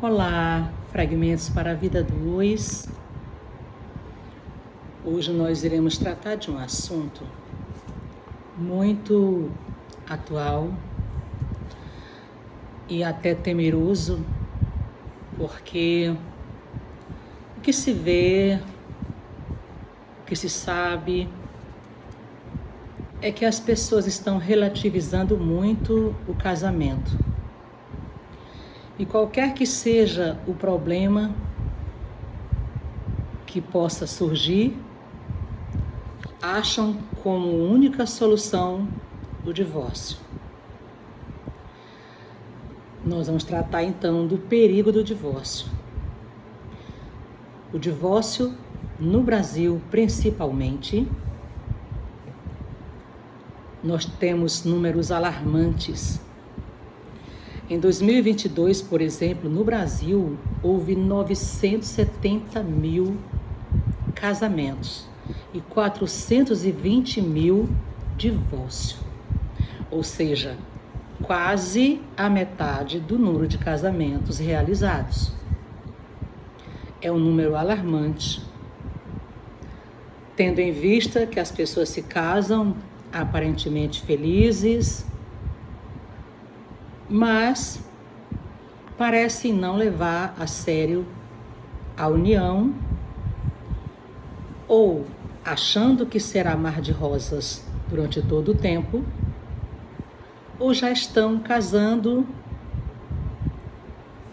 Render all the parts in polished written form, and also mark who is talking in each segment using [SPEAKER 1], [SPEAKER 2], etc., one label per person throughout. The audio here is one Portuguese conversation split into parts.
[SPEAKER 1] Olá, fragmentos para a vida 2. Hoje nós iremos tratar de um assunto muito atual e até temeroso, porque o que se vê, o que se sabe, é que as pessoas estão relativizando muito o casamento. E qualquer que seja o problema que possa surgir, acham como única solução o divórcio. Nós vamos tratar então do perigo do divórcio. O divórcio no Brasil, principalmente, nós temos números alarmantes. Em 2022, por exemplo, no Brasil, houve 970 mil casamentos e 420 mil divórcios. Ou seja, quase a metade do número de casamentos realizados. É um número alarmante, tendo em vista que as pessoas se casam aparentemente felizes, mas parecem não levar a sério a união, ou achando que será mar de rosas durante todo o tempo, ou já estão casando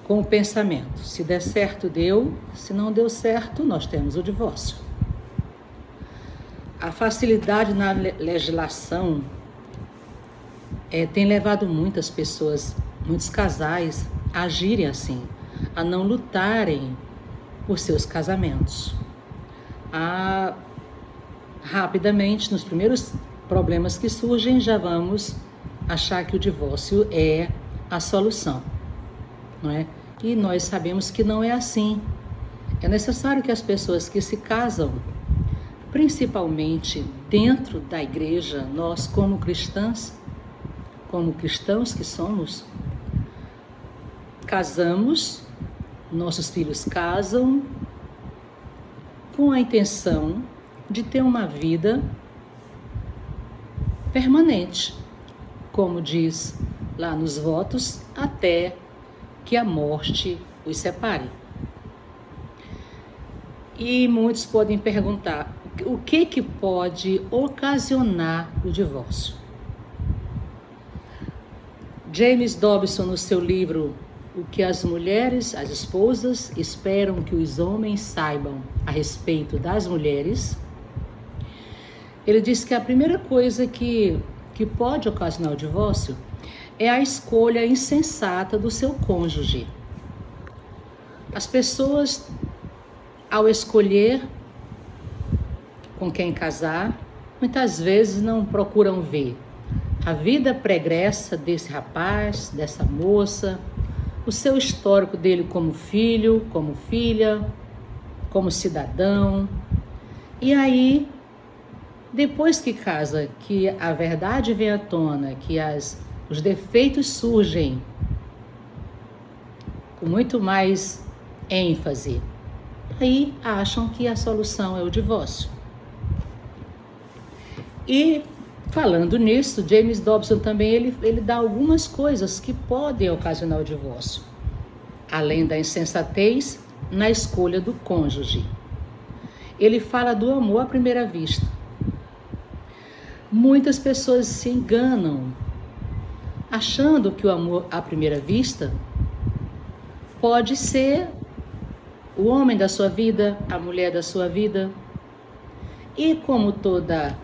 [SPEAKER 1] com o pensamento: se der certo, deu; se não deu certo, nós temos o divórcio. A facilidade na legislação tem levado muitas pessoas, muitos casais, a agirem assim, a não lutarem por seus casamentos. Rapidamente, nos primeiros problemas que surgem, já vamos achar que o divórcio é a solução, não é? E nós sabemos que não é assim. É necessário que as pessoas que se casam, principalmente dentro da igreja, nós como cristãos que somos, casamos, nossos filhos casam com a intenção de ter uma vida permanente, como diz lá nos votos, até que a morte os separe. E muitos podem perguntar: o que pode ocasionar o divórcio? James Dobson, no seu livro O que as mulheres, as esposas, esperam que os homens saibam a respeito das mulheres, ele diz que a primeira coisa que pode ocasionar o divórcio é a escolha insensata do seu cônjuge. As pessoas, ao escolher com quem casar, muitas vezes não procuram ver a vida pregressa desse rapaz, dessa moça, o seu histórico dele como filho, como filha, como cidadão. E aí, depois que casa, que a verdade vem à tona, que os defeitos surgem com muito mais ênfase, aí acham que a solução é o divórcio. E falando nisso, James Dobson também ele dá algumas coisas que podem ocasionar o divórcio, além da insensatez na escolha do cônjuge. Ele fala do amor à primeira vista. Muitas pessoas se enganam, achando que o amor à primeira vista pode ser o homem da sua vida, a mulher da sua vida. E como toda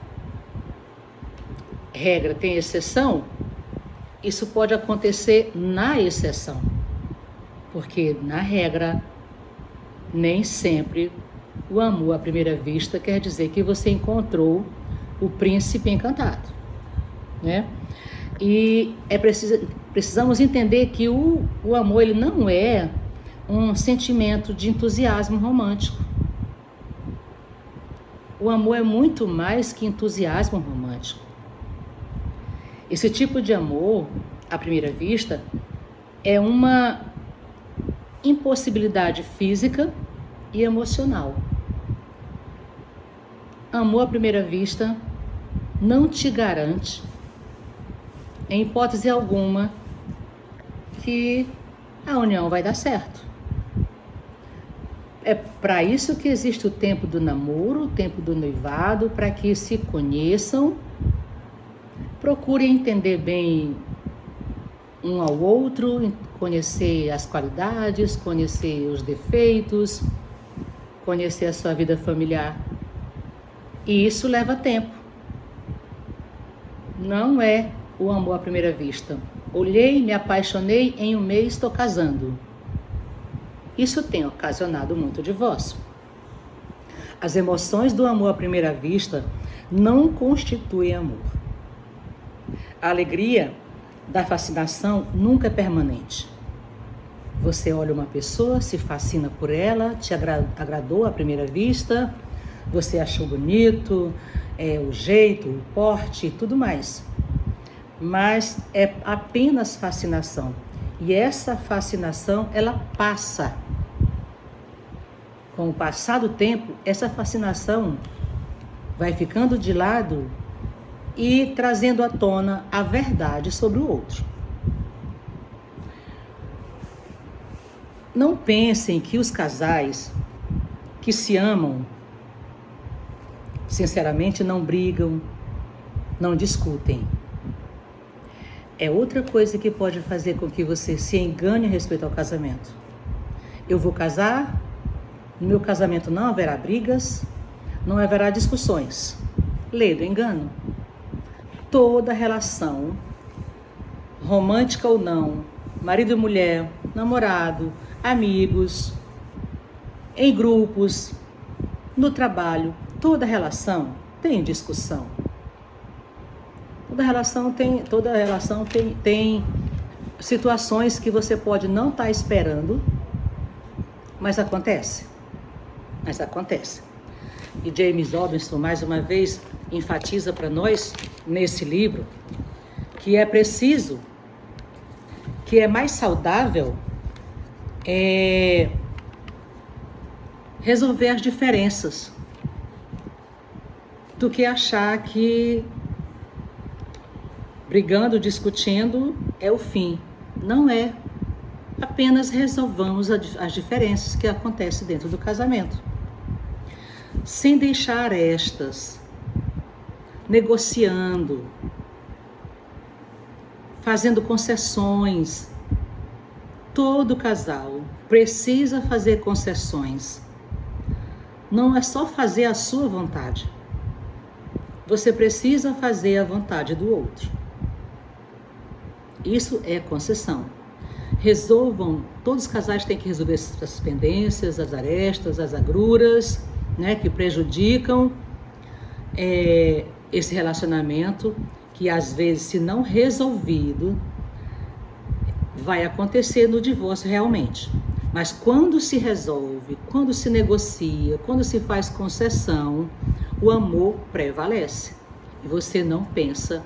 [SPEAKER 1] regra tem exceção, isso pode acontecer na exceção, porque na regra nem sempre o amor à primeira vista quer dizer que você encontrou o príncipe encantado, né? E precisamos entender que o amor ele não é um sentimento de entusiasmo romântico. O amor é muito mais que entusiasmo romântico. Esse tipo de amor, à primeira vista, é uma impossibilidade física e emocional. Amor à primeira vista não te garante, em hipótese alguma, que a união vai dar certo. É para isso que existe o tempo do namoro, o tempo do noivado, para que se conheçam, procurem entender bem um ao outro, conhecer as qualidades, conhecer os defeitos, conhecer a sua vida familiar. E isso leva tempo. Não é o amor à primeira vista. Olhei, me apaixonei, em um mês estou casando. Isso tem ocasionado muito divórcio. As emoções do amor à primeira vista não constituem amor. A alegria da fascinação nunca é permanente. Você olha uma pessoa, se fascina por ela, te agradou à primeira vista, você achou bonito, o jeito, o porte e tudo mais. Mas é apenas fascinação. E essa fascinação, ela passa. Com o passar do tempo, essa fascinação vai ficando de lado e trazendo à tona a verdade sobre o outro. Não pensem que os casais que se amam, sinceramente, não brigam, não discutem. É outra coisa que pode fazer com que você se engane a respeito ao casamento. Eu vou casar, no meu casamento não haverá brigas, não haverá discussões. Lê do engano. Toda relação, romântica ou não, marido e mulher, namorado, amigos, em grupos, no trabalho, toda relação tem discussão. Toda relação tem situações que você pode não estar esperando, mas acontece. E James Dobson, mais uma vez, enfatiza para nós, nesse livro, que é preciso, que é mais saudável resolver as diferenças do que achar que brigando, discutindo é o fim. Não é. Apenas resolvamos as diferenças que acontecem dentro do casamento. Sem deixar arestas, negociando, fazendo concessões. Todo casal precisa fazer concessões. Não é só fazer a sua vontade. Você precisa fazer a vontade do outro. Isso é concessão. Resolvam, todos os casais têm que resolver essas pendências, as arestas, as agruras, né, que prejudicam esse relacionamento, que às vezes, se não resolvido, vai acontecer no divórcio realmente. Mas quando se resolve, quando se negocia, quando se faz concessão, o amor prevalece. E você não pensa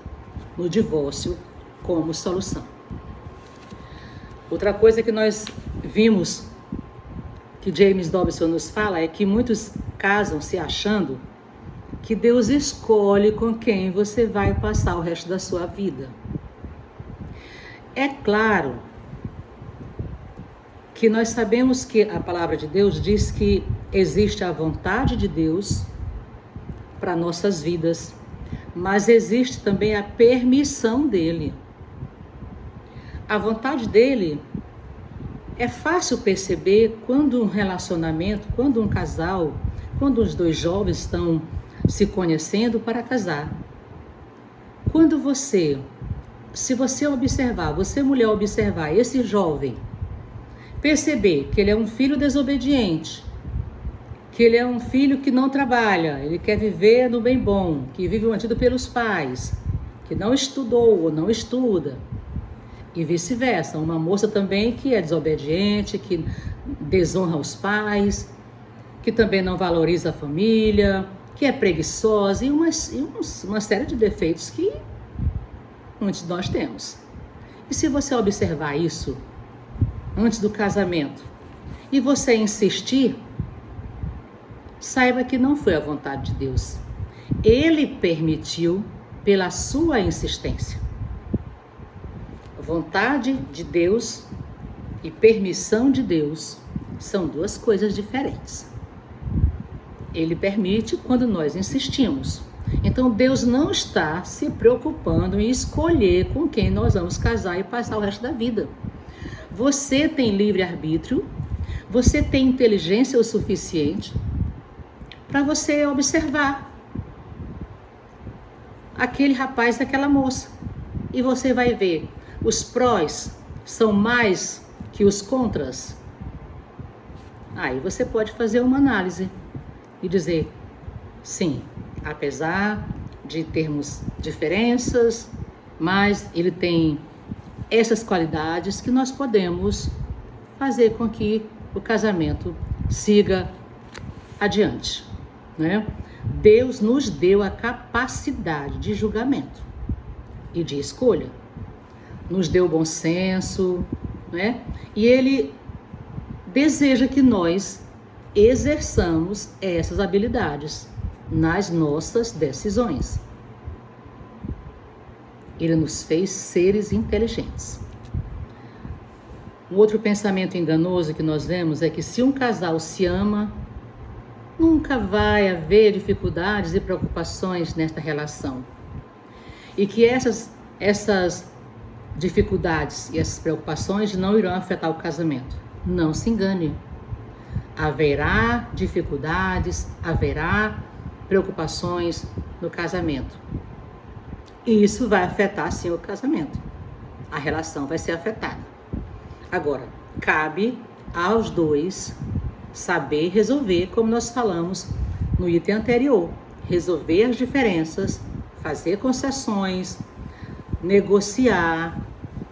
[SPEAKER 1] no divórcio como solução. Outra coisa que nós vimos, que James Dobson nos fala, é que muitos casam se achando que Deus escolhe com quem você vai passar o resto da sua vida. É claro que nós sabemos que a palavra de Deus diz que existe a vontade de Deus para nossas vidas, mas existe também a permissão dele. A vontade dele é fácil perceber quando um relacionamento, quando um casal, quando os dois jovens estão se conhecendo para casar. Quando se você observar, você mulher observar esse jovem, perceber que ele é um filho desobediente, que ele é um filho que não trabalha, ele quer viver no bem bom, que vive mantido pelos pais, que não estudou ou não estuda, e vice-versa. Uma moça também que é desobediente, que desonra os pais, que também não valoriza a família, que é preguiçosa e uma série de defeitos que muitos de nós temos. E se você observar isso antes do casamento, e você insistir, saiba que não foi a vontade de Deus. Ele permitiu pela sua insistência. Vontade de Deus e permissão de Deus são duas coisas diferentes. Ele permite quando nós insistimos. Então Deus não está se preocupando em escolher com quem nós vamos casar e passar o resto da vida. Você tem livre-arbítrio, você tem inteligência o suficiente para você observar aquele rapaz e aquela moça. E você vai ver, os prós são mais que os contras. Aí você pode fazer uma análise e dizer, sim, apesar de termos diferenças, mas ele tem essas qualidades que nós podemos fazer com que o casamento siga adiante, né? Deus nos deu a capacidade de julgamento e de escolha, nos deu bom senso, né? E Ele deseja que nós exerçamos essas habilidades nas nossas decisões. Ele nos fez seres inteligentes. Um outro pensamento enganoso que nós vemos é que se um casal se ama, nunca vai haver dificuldades e preocupações nesta relação. E que essas dificuldades e essas preocupações não irão afetar o casamento. Não se engane. Haverá dificuldades, haverá preocupações no casamento. E isso vai afetar sim o casamento. A relação vai ser afetada. Agora, cabe aos dois saber resolver, como nós falamos no item anterior. Resolver as diferenças, fazer concessões, negociar,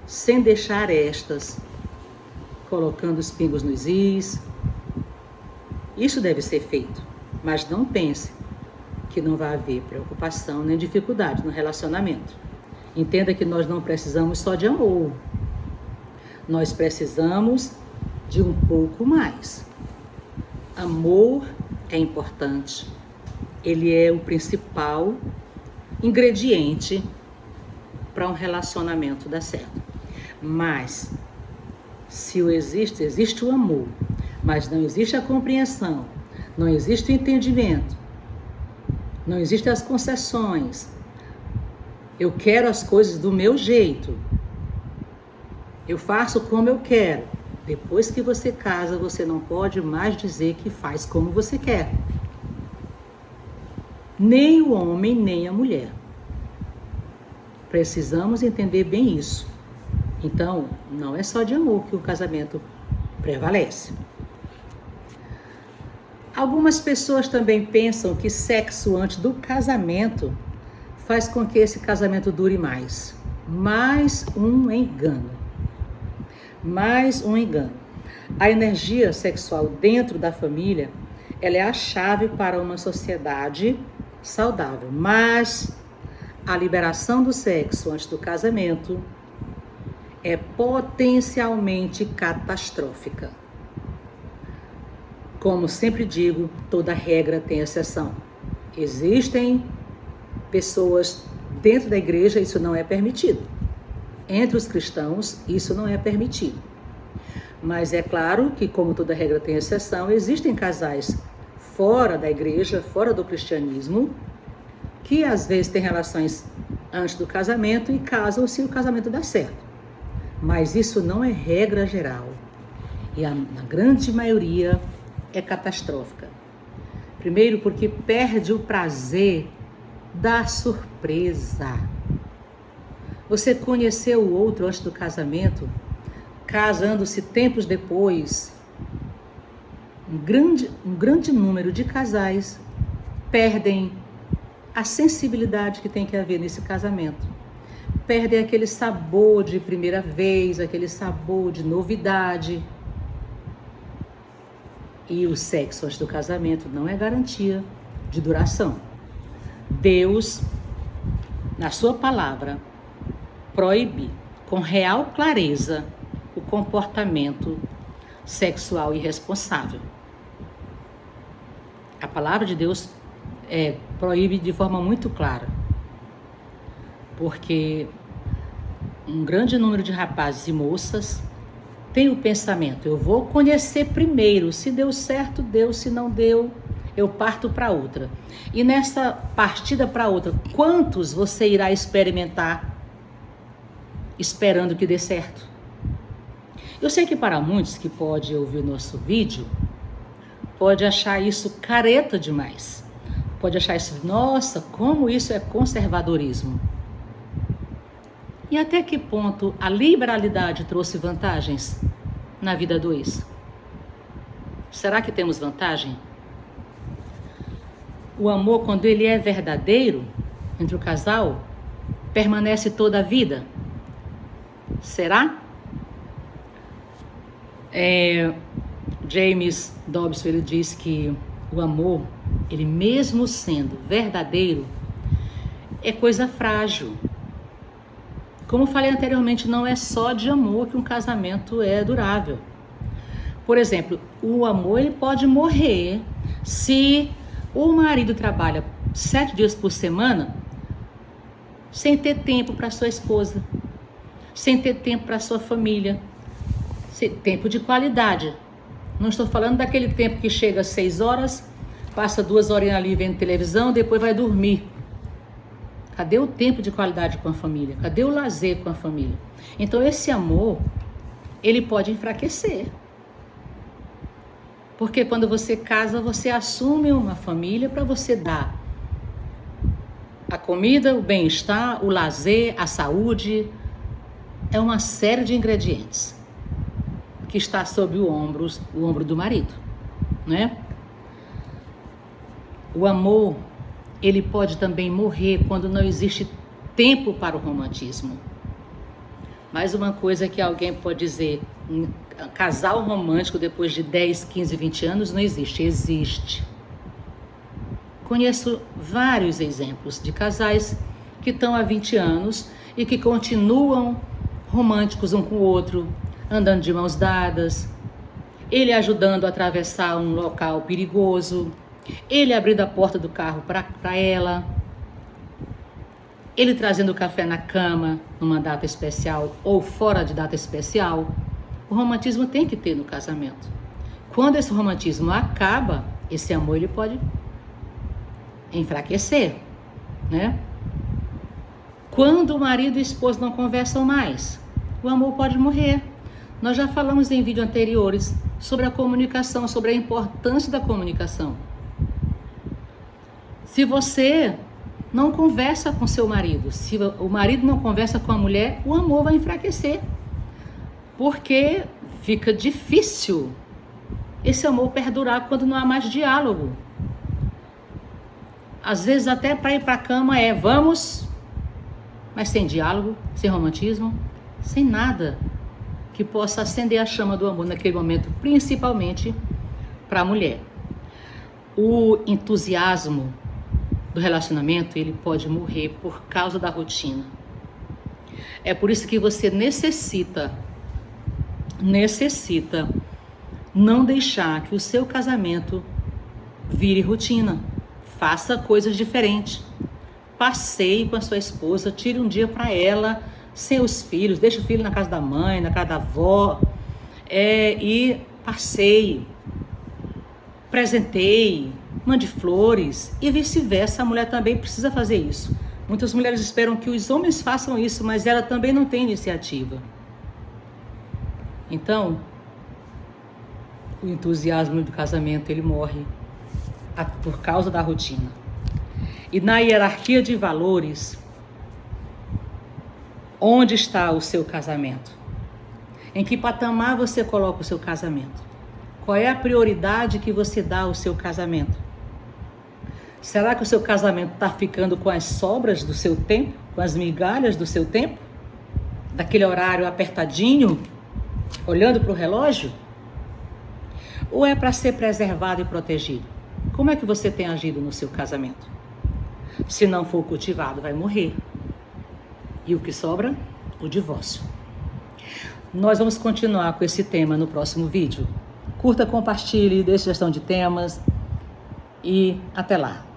[SPEAKER 1] sem deixar arestas, colocando os pingos nos is. Isso deve ser feito, mas não pense que não vai haver preocupação nem dificuldade no relacionamento. Entenda que nós não precisamos só de amor. Nós precisamos de um pouco mais. Amor é importante. Ele é o principal ingrediente para um relacionamento dar certo. Mas, se existe o amor, mas não existe a compreensão, não existe o entendimento, não existem as concessões, eu quero as coisas do meu jeito, eu faço como eu quero. Depois que você casa, você não pode mais dizer que faz como você quer. Nem o homem, nem a mulher. Precisamos entender bem isso. Então, não é só de amor que o casamento prevalece. Algumas pessoas também pensam que sexo antes do casamento faz com que esse casamento dure mais. Mais um engano. Mais um engano. A energia sexual dentro da família, ela é a chave para uma sociedade saudável. Mas a liberação do sexo antes do casamento é potencialmente catastrófica. Como sempre digo, toda regra tem exceção. Existem pessoas dentro da igreja, isso não é permitido. Entre os cristãos, isso não é permitido. Mas é claro que, como toda regra tem exceção, existem casais fora da igreja, fora do cristianismo, que às vezes têm relações antes do casamento e casam se o casamento dá certo. Mas isso não é regra geral. E a grande maioria é catastrófica. Primeiro, porque perde o prazer da surpresa. Você conheceu o outro antes do casamento, casando-se tempos depois. Um grande número de casais perdem a sensibilidade que tem que haver nesse casamento. Perdem aquele sabor de primeira vez, aquele sabor de novidade. E o sexo antes do casamento não é garantia de duração. Deus, na sua palavra, proíbe com real clareza o comportamento sexual irresponsável. A palavra de Deus proíbe de forma muito clara, porque um grande número de rapazes e moças tem o pensamento: eu vou conhecer primeiro, se deu certo, deu, se não deu, eu parto para outra. E nessa partida para outra, quantos você irá experimentar esperando que dê certo? Eu sei que para muitos que pode ouvir o nosso vídeo, pode achar isso careta demais. Pode achar isso, nossa, como isso é conservadorismo. E até que ponto a liberalidade trouxe vantagens na vida dois? Será que temos vantagem? O amor, quando ele é verdadeiro entre o casal, permanece toda a vida. Será? James Dobson, ele diz que o amor, ele mesmo sendo verdadeiro, é coisa frágil. Como falei anteriormente, não é só de amor que um casamento é durável. Por exemplo, o amor ele pode morrer se o marido trabalha 7 dias por semana sem ter tempo para sua esposa, sem ter tempo para sua família, tempo de qualidade. Não estou falando daquele tempo que chega às 6 horas, passa 2 horinhas ali vendo televisão, depois vai dormir. Cadê o tempo de qualidade com a família? Cadê o lazer com a família? Então esse amor, ele pode enfraquecer. Porque quando você casa, você assume uma família para você dar a comida, o bem-estar, o lazer, a saúde. É uma série de ingredientes que está sob o ombro do marido, né? O amor, ele pode também morrer quando não existe tempo para o romantismo. Mais uma coisa que alguém pode dizer: um casal romântico depois de 10, 15, 20 anos não existe. Existe. Conheço vários exemplos de casais que estão há 20 anos e que continuam românticos um com o outro, andando de mãos dadas, ele ajudando a atravessar um local perigoso, ele abrindo a porta do carro para ela, ele trazendo o café na cama numa data especial ou fora de data especial. O romantismo tem que ter no casamento. Quando esse romantismo acaba, esse amor ele pode enfraquecer, né? Quando o marido e a esposa não conversam mais, o amor pode morrer. Nós já falamos em vídeos anteriores sobre a comunicação, sobre a importância da comunicação. Se você não conversa com seu marido, se o marido não conversa com a mulher, o amor vai enfraquecer. Porque fica difícil esse amor perdurar quando não há mais diálogo. Às vezes até para ir para a cama vamos, mas sem diálogo, sem romantismo, sem nada que possa acender a chama do amor naquele momento, principalmente para a mulher. O entusiasmo do relacionamento, ele pode morrer por causa da rotina. É por isso que você necessita não deixar que o seu casamento vire rotina. Faça coisas diferentes. Passeie com a sua esposa, tire um dia para ela, sem os filhos, deixe o filho na casa da mãe, na casa da avó, e passeie, presenteie, mande flores e vice-versa. A mulher também precisa fazer isso. Muitas mulheres esperam que os homens façam isso, mas ela também não tem iniciativa. Então, o entusiasmo do casamento, ele morre por causa da rotina. E na hierarquia de valores, onde está o seu casamento? Em que patamar você coloca o seu casamento? Qual é a prioridade que você dá ao seu casamento? Será que o seu casamento está ficando com as sobras do seu tempo? Com as migalhas do seu tempo? Daquele horário apertadinho? Olhando para o relógio? Ou é para ser preservado e protegido? Como é que você tem agido no seu casamento? Se não for cultivado, vai morrer. E o que sobra? O divórcio. Nós vamos continuar com esse tema no próximo vídeo. Curta, compartilhe, dê sugestão de temas e até lá.